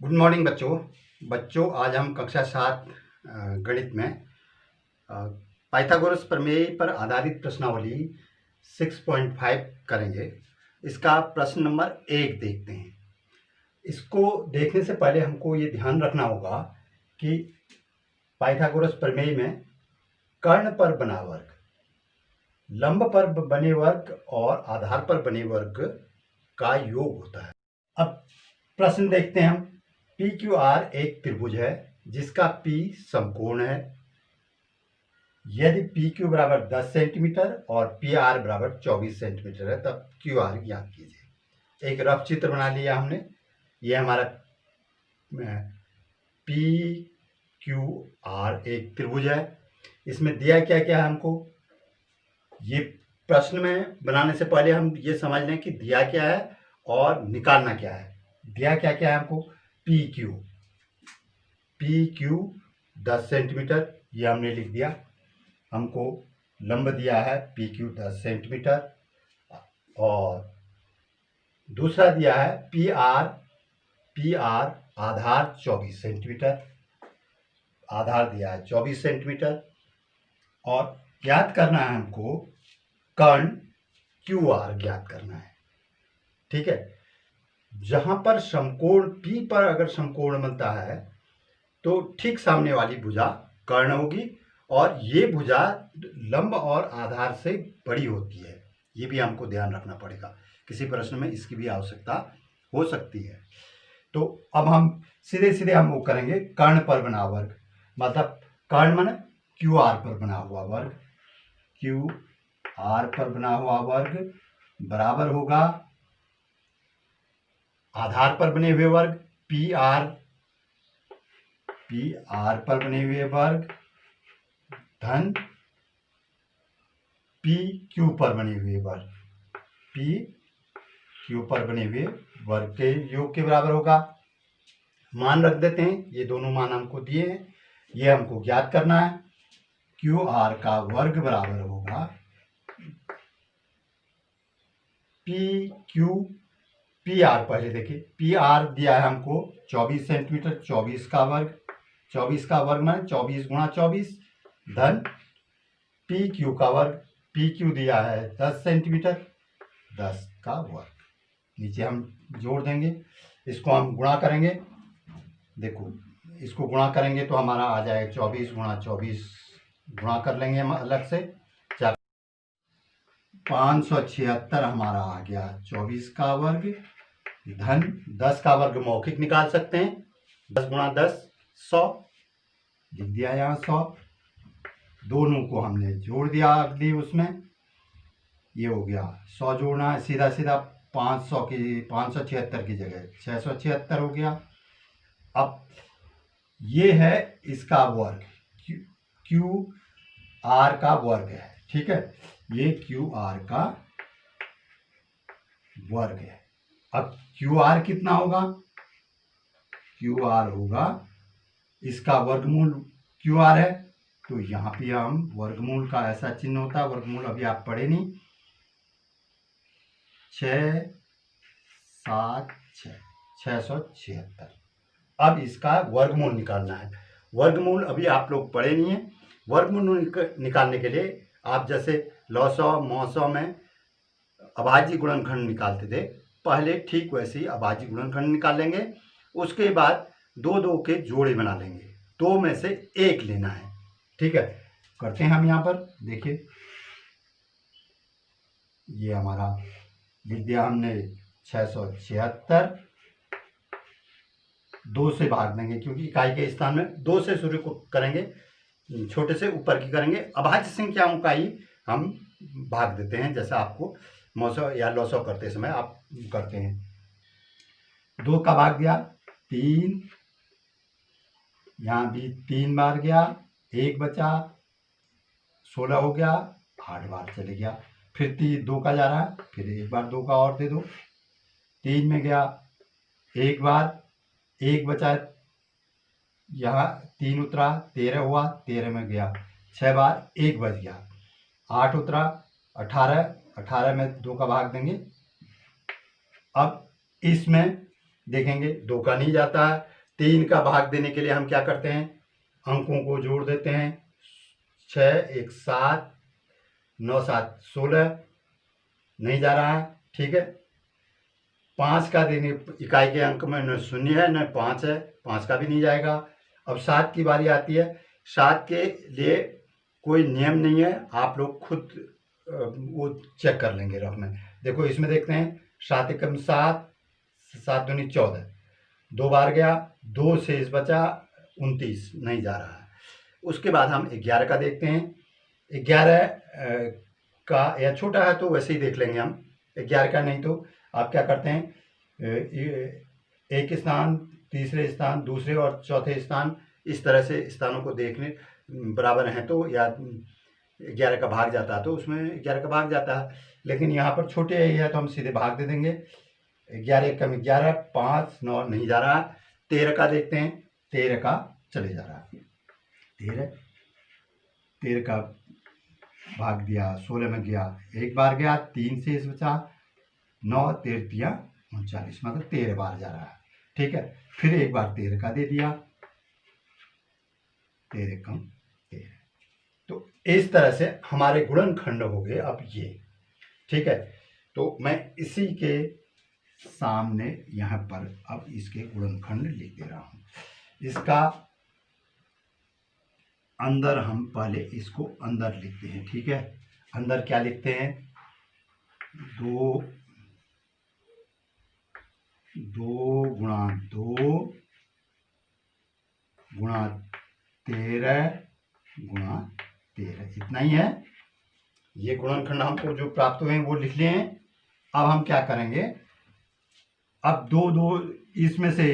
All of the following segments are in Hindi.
गुड मॉर्निंग बच्चों आज हम कक्षा 7 गणित में पाइथागोरस प्रमेय पर आधारित प्रश्नावली 6.5 करेंगे। इसका प्रश्न नंबर 1 देखते हैं। इसको देखने से पहले हमको ये ध्यान रखना होगा कि पाइथागोरस प्रमेय में कर्ण पर बना वर्ग, लंब पर बने वर्ग और आधार पर बने वर्ग का योग होता है। अब प्रश्न देखते हैं हम। पी क्यू आर एक त्रिभुज है जिसका पी समकोण है। यदि पी क्यू बराबर 10 सेंटीमीटर और पी आर बराबर 24 सेंटीमीटर है तब क्यू आर ज्ञात कीजिए। एक रफ चित्र बना लिया हमने। यह हमारा पी क्यू आर एक त्रिभुज है। इसमें दिया क्या क्या है हमको, ये प्रश्न में बनाने से पहले हम ये समझ लें कि दिया क्या है और निकालना क्या है। दिया क्या क्या है हमको, पी क्यू 10 सेंटीमीटर, ये हमने लिख दिया। हमको लंब दिया है पी क्यू 10 सेंटीमीटर और दूसरा दिया है पी आर आधार 24 सेंटीमीटर, आधार दिया है 24 सेंटीमीटर। और ज्ञात करना है हमको कर्ण क्यू आर ज्ञात करना है। ठीक है, जहां पर समकोण P पर अगर समकोण बनता है तो ठीक सामने वाली भुजा कर्ण होगी और ये भुजा लंब और आधार से बड़ी होती है। ये भी हमको ध्यान रखना पड़ेगा, किसी प्रश्न में इसकी भी आवश्यकता हो सकती है। तो अब हम सीधे हम वो करेंगे कर्ण पर बना वर्ग, मतलब कर्ण माने क्यू आर पर बना हुआ वर्ग। क्यू आर पर बना हुआ वर्ग बराबर होगा आधार पर बने हुए वर्ग पी आर पर बने हुए वर्ग धन पी क्यू पर बने हुए वर्ग, पी क्यू पर बने हुए वर्ग के योग के बराबर होगा। मान रख देते हैं, ये दोनों मान हमको दिए हैं, ये हमको ज्ञात करना है। क्यू आर का वर्ग बराबर होगा पी आर। पहले देखिए, पी आर दिया है हमको 24 सेंटीमीटर, 24 का वर्ग माने 24 गुणा 24 धन पी क्यू का वर्ग, पी क्यू दिया है 10 सेंटीमीटर, 10 का वर्ग। नीचे हम जोड़ देंगे, इसको हम गुणा करेंगे। देखो, इसको गुणा करेंगे तो हमारा आ जाएगा 24 गुणा 24, गुणा कर लेंगे हम अलग से, 576 हमारा आ गया 24 का वर्ग धन 10 का वर्ग मौखिक निकाल सकते हैं, 10 गुणा 10 100, लिख दिया यहाँ 100। दोनों को हमने जोड़ दिया अगली उसमें, ये हो गया 100 जोड़ना है, सीधा 576 की जगह 676 हो गया। अब ये है इसका वर्ग, क्यू आर का वर्ग है। ठीक है, ये क्यू आर का वर्ग है। अब क्यू आर कितना होगा, क्यू आर होगा इसका वर्गमूल, क्यू आर है तो यहाँ पे हम वर्गमूल का ऐसा चिन्ह होता है, वर्गमूल अभी आप पढ़े नहीं, 676। अब इसका वर्गमूल निकालना है। वर्गमूल अभी आप लोग पढ़े नहीं है। वर्गमूल निकालने के लिए आप जैसे लौसौ मौसौ में अभाज्य गुणनखंड निकालते थे पहले, ठीक वैसे ही अभाज्य गुणनखंड निकाल लेंगे। उसके बाद दो के जोड़े बना लेंगे, 2 में से 1 लेना है। ठीक है, करते हैं हम यहाँ पर। देखिए, ये हमारा लिख दिया हमने 676, 2 से भाग देंगे क्योंकि इकाई के स्थान में 2 से शुरू करेंगे, छोटे से ऊपर की करेंगे। अभाज्य संख्याओं का ही हम भाग देते हैं, जैसा आपको मौसौ या लौसौ करते समय आप करते हैं। 2 का भाग दिया 3, यहाँ भी 3 बार गया, 1 बचा, 16 हो गया, 8 बार चले गया। फिर 2 का जा रहा है, फिर 1 बार 2 का और दे दो, 3 में गया 1 बार, 1 बचा, यहाँ 3 उतरा, 13 हुआ, 13 में गया 6 बार, 1 बच गया, 8 उतरा, 18 में 2 का भाग देंगे। अब इसमें देखेंगे 2 का नहीं जाता है। 3 का भाग देने के लिए हम क्या करते हैं, अंकों को जोड़ देते हैं। 6 1 7, 9 7 16, नहीं जा रहा है, ठीक है। 5 का देने इकाई के अंक में न 0 है न 5 है, 5 का भी नहीं जाएगा। अब 7 की बारी आती है। 7 के लिए कोई नियम नहीं है, आप लोग खुद वो चेक कर लेंगे रफ में। देखो इसमें देखते हैं, 7 एकम 7, 7 दूनी 14, 2 बार गया, 2 शेष बचा 29, नहीं जा रहा है। उसके बाद हम 11 का देखते हैं। 11 का या छोटा है तो वैसे ही देख लेंगे हम। 11 का नहीं तो आप क्या करते हैं, एक स्थान, तीसरे स्थान, दूसरे और चौथे स्थान, इस तरह से स्थानों को देखने बराबर हैं तो या 11 का भाग जाता है तो उसमें 11 का भाग जाता है। लेकिन यहाँ पर छोटे ही है तो हम सीधे भाग दे देंगे। 11 कम 11, 5 9 नहीं जा रहा। 13 का देखते हैं, 13 का चले जा रहा है। 13 का भाग दिया, 16 में गया, एक बार गया, 3 शेष बचा, 9 13 39, मतलब 13 बार जा रहा है, ठीक है। फिर एक बार 13 का दे दिया, 13 कम 13। तो इस तरह से हमारे गुणनखंड हो गए अब ये, ठीक है। तो मैं इसी के सामने यहाँ पर अब इसके गुणनखंड लिख दे रहा हूँ। इसका अंदर हम पहले इसको अंदर लिखते हैं, ठीक है। अंदर क्या लिखते हैं, 2 गुणा 2 गुणा 13 गुणा 13, इतना ही है। ये गुणनखंड हमको जो प्राप्त हुए हैं वो लिख लिए हैं। अब हम क्या करेंगे, अब 2 इसमें से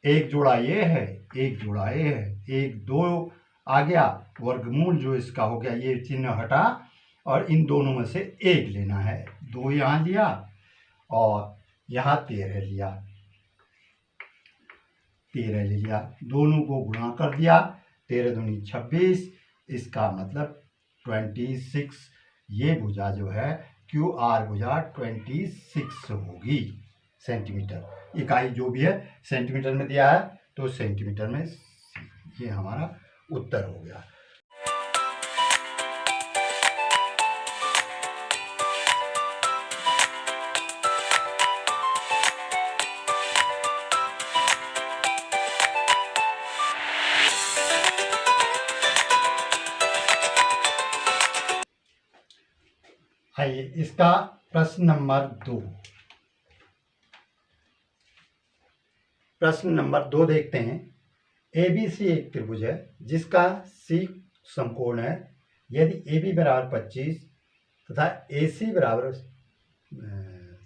एक जोड़ा ये है, एक जोड़ा ये है, 1 2 आ गया, वर्गमूल जो इसका हो गया, ये चिन्ह हटा और इन दोनों में से एक लेना है। 2 यहाँ लिया और यहाँ 13 लिया, 13 ले लिया, दोनों को गुणा कर दिया, 13 दूनी 26, इसका मतलब 26। ये भुजा जो है QR भुजा 26 होगी सेंटीमीटर। इकाई जो भी है सेंटीमीटर में दिया है तो सेंटीमीटर में, ये हमारा उत्तर हो गया। आइए इसका प्रश्न नंबर 2। प्रश्न नंबर 2 देखते हैं। ABC एक त्रिभुज है जिसका C समकोण है। यदि AB बराबर 25 तथा AC बराबर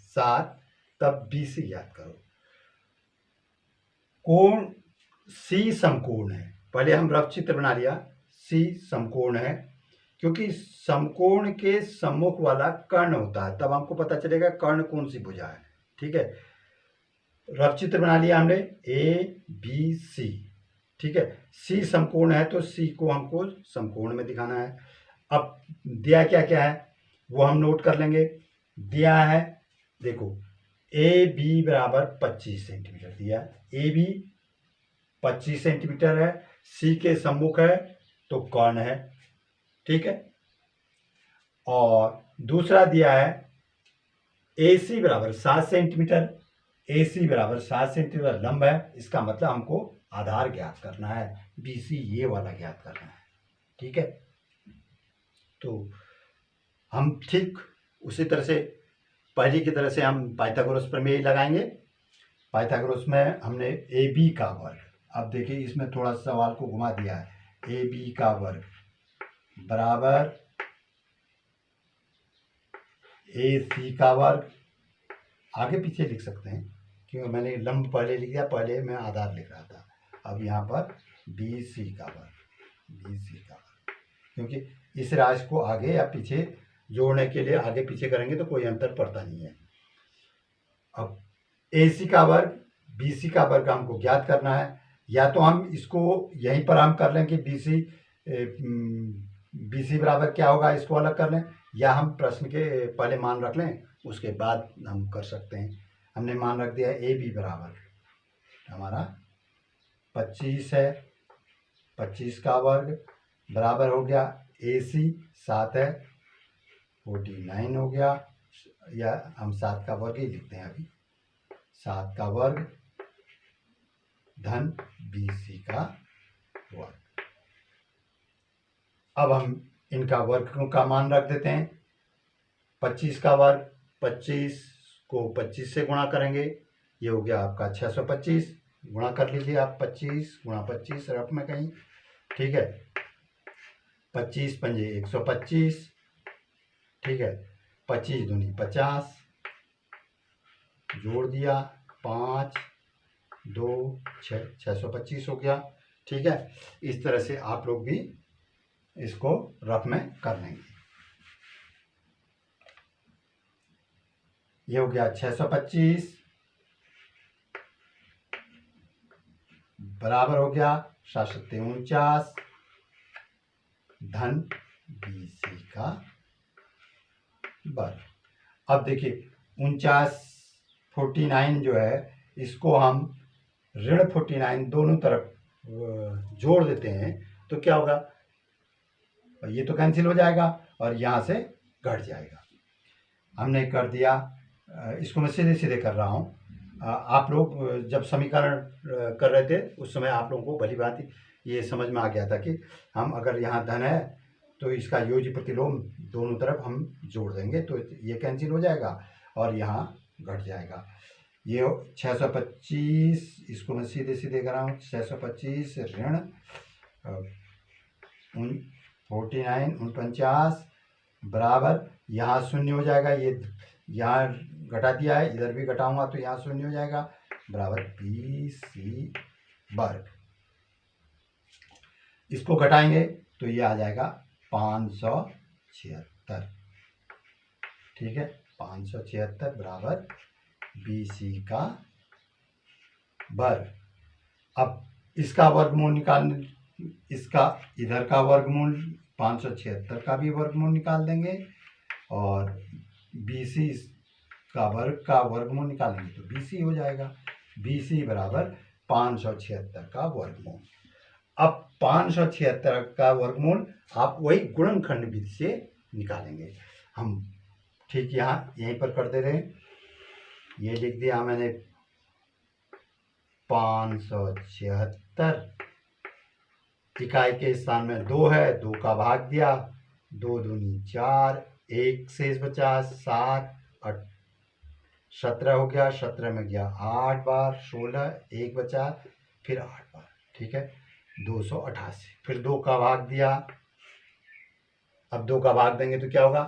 7 तब BC ज्ञात करो। कोण C समकोण है, पहले हम रफ चित्र बना लिया। C समकोण है क्योंकि समकोण के सम्मुख वाला कर्ण होता है, तब हमको पता चलेगा कर्ण कौन सी भुजा है, ठीक है। रफ चित्र बना लिया हमने ABC, ठीक है। C समकोण है तो C को हमको समकोण में दिखाना है। अब दिया क्या क्या है वो हम नोट कर लेंगे। दिया है, देखो AB बराबर 25 सेंटीमीटर दिया है। AB 25 सेंटीमीटर है, C के सम्मुख है तो कर्ण है, ठीक है। और दूसरा दिया है AC बराबर 7 सेंटीमीटर। AC बराबर 7 सेंटीमीटर लंब है, इसका मतलब हमको आधार ज्ञात करना है, BC ये वाला ज्ञात करना है, ठीक है। तो हम ठीक उसी तरह से पहले की तरह से हम पाइथागोरस प्रमेय लगाएंगे। पाइथागोरस में हमने AB का वर्ग, अब देखिए इसमें थोड़ा सवाल को घुमा दिया है, AB का वर्ग बराबर AC का वर्ग, आगे पीछे लिख सकते हैं क्योंकि मैंने लंब पहले लिख दिया, पहले मैं आधार लिख रहा था। अब यहाँ पर BC का वर्ग, BC का वर्ग, क्योंकि इस राशि को आगे या पीछे जोड़ने के लिए आगे पीछे करेंगे तो कोई अंतर पड़ता नहीं है। अब AC का वर्ग BC का वर्ग हमको ज्ञात करना है, या तो हम इसको यहीं पर हम कर लें कि BC बराबर क्या होगा इसको अलग कर लें, या हम प्रश्न के पहले मान रख लें उसके बाद हम कर सकते हैं। हमने मान रख दिया ए बी बराबर हमारा 25 है, 25 का वर्ग बराबर हो गया ए सी 7 है, 49 हो गया, या हम 7 का वर्ग ही लिखते हैं अभी, 7 का वर्ग धन बी सी का वर्ग। अब हम इनका वर्ग का मान रख देते हैं। 25 का वर्ग, 25 को 25 से गुणा करेंगे, ये हो गया आपका 625, गुणा कर लीजिए आप, 25 गुणा 25 रफ में कहीं, ठीक है। 25 पंजे 125, ठीक है। 25 दूनी 50, जोड़ दिया 5 2 6, 625 हो गया, ठीक है। इस तरह से आप लोग भी इसको रफ में कर लेंगे। ये हो गया 625 बराबर हो गया 749 धन बी सी का वर्ग। अब देखिए 49 जो है इसको हम ऋण 49 दोनों तरफ जोड़ देते हैं तो क्या होगा, ये तो कैंसिल हो जाएगा और यहाँ से घट जाएगा। हमने कर दिया, इसको मैं सीधे सीधे कर रहा हूँ। आप लोग जब समीकरण कर रहे थे उस समय आप लोगों को भली भांति ये समझ में आ गया था कि हम अगर यहाँ धन है तो इसका योज्य प्रतिलोम दोनों तरफ हम जोड़ देंगे तो ये कैंसिल हो जाएगा और यहाँ घट जाएगा। ये 625, इसको मैं सीधे सीधे कर रहा हूँ, 625 ऋण 49 बराबर, यहाँ शून्य हो जाएगा, ये यहाँ घटा दिया है, इधर भी घटाऊंगा तो यहाँ शून्य हो जाएगा, बराबर बी सी वर्ग। इसको घटाएंगे तो ये आ जाएगा 576, ठीक है। 576 बराबर बी सी का वर्ग। अब इसका वर्गमूल निकालने, इसका इधर का वर्गमूल 576 का भी वर्गमूल निकाल देंगे और बी सी का वर्गमूल निकालेंगे तो बी सी हो जाएगा, बी सी बराबर 576 का वर्गमूल। अब 576 का वर्गमूल आप वही गुणनखंड विधि से निकालेंगे। हम ठीक यहाँ यहीं पर कर दे रहे हैं, ये लिख दिया मैंने 576, इकाई के स्थान में 2 है, 2 का भाग दिया, 2 दूनी 4, 1 शेष बचा 7, 17 हो गया, 17 में गया 8 बार, 16, 1 बचा, फिर 8 बार, ठीक है, 288। फिर 2 का भाग दिया, अब 2 का भाग देंगे तो क्या होगा,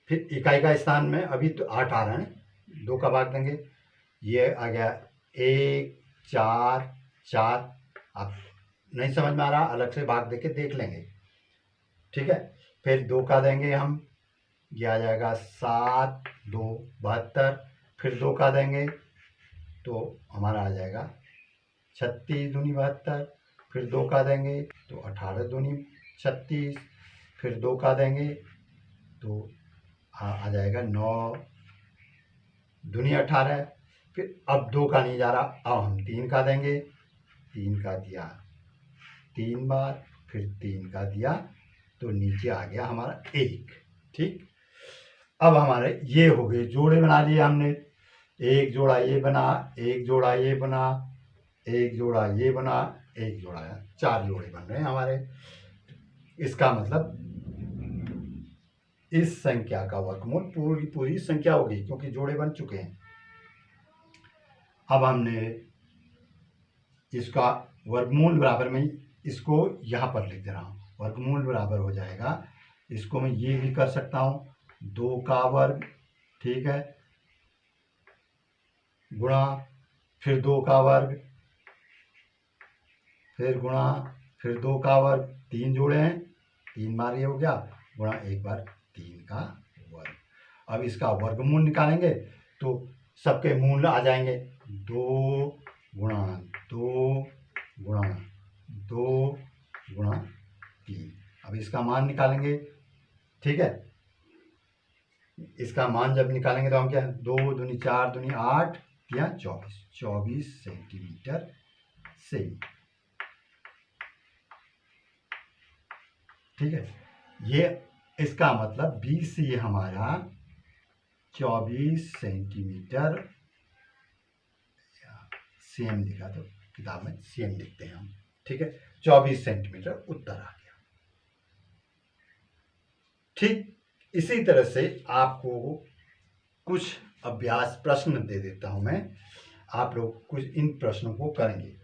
फिर इकाई का स्थान में अभी तो 8 आ रहा है, 2 का भाग देंगे, ये आ गया 1 4 4। आप नहीं समझ में आ रहा अलग से भाग देके देख लेंगे, ठीक है। फिर 2 का देंगे हम, ये आ जाएगा 7 2 72, फिर 2 का देंगे तो हमारा आ जाएगा 36 दूनी 72, फिर 2 का देंगे तो 18 दूनी 36, फिर 2 का देंगे तो आ जाएगा 9 दूनी 18, फिर अब 2 का नहीं जा रहा, अब हम 3 का देंगे, 3 का दिया 3 बार, फिर 3 का दिया तो नीचे आ गया हमारा 1, ठीक। अब हमारे ये हो गए जोड़े बना लिए हमने, एक जोड़ा ये बना, एक जोड़ा ये बना, एक जोड़ा ये बना, एक जोड़ा, 4 जोड़े बन रहे हैं हमारे। इसका मतलब इस संख्या का वर्गमूल पूरी संख्या होगी क्योंकि जोड़े बन चुके हैं। अब हमने इसका वर्गमूल बराबर में इसको यहाँ पर लिख दे रहा हूँ, वर्गमूल बराबर हो जाएगा, इसको मैं ये भी कर सकता हूँ 2 का वर्ग, ठीक है, गुणा फिर 2 का वर्ग, फिर गुणा फिर 2 का वर्ग, 3 जोड़े हैं 3 बार ये हो गया, गुणा 1 बार 3 का वर्ग। अब इसका वर्गमूल निकालेंगे तो सबके मूल आ जाएंगे, 2 गुणा 2 गुणा 2 गुणा 3। अब इसका मान निकालेंगे, ठीक है। इसका मान जब निकालेंगे तो हम क्या, 2 दूनी 4 दूनी 8 या 24 सेंटीमीटर सेमी। ठीक है, ये इसका मतलब BC हमारा 24 सेंटीमीटर, सेम लिखा तो किताब में सेम लिखते हैं हम। ठीक है, 24 सेंटीमीटर उत्तर आ गया। ठीक इसी तरह से आपको कुछ अभ्यास प्रश्न दे देता हूं मैं, आप लोग कुछ इन प्रश्नों को करेंगे।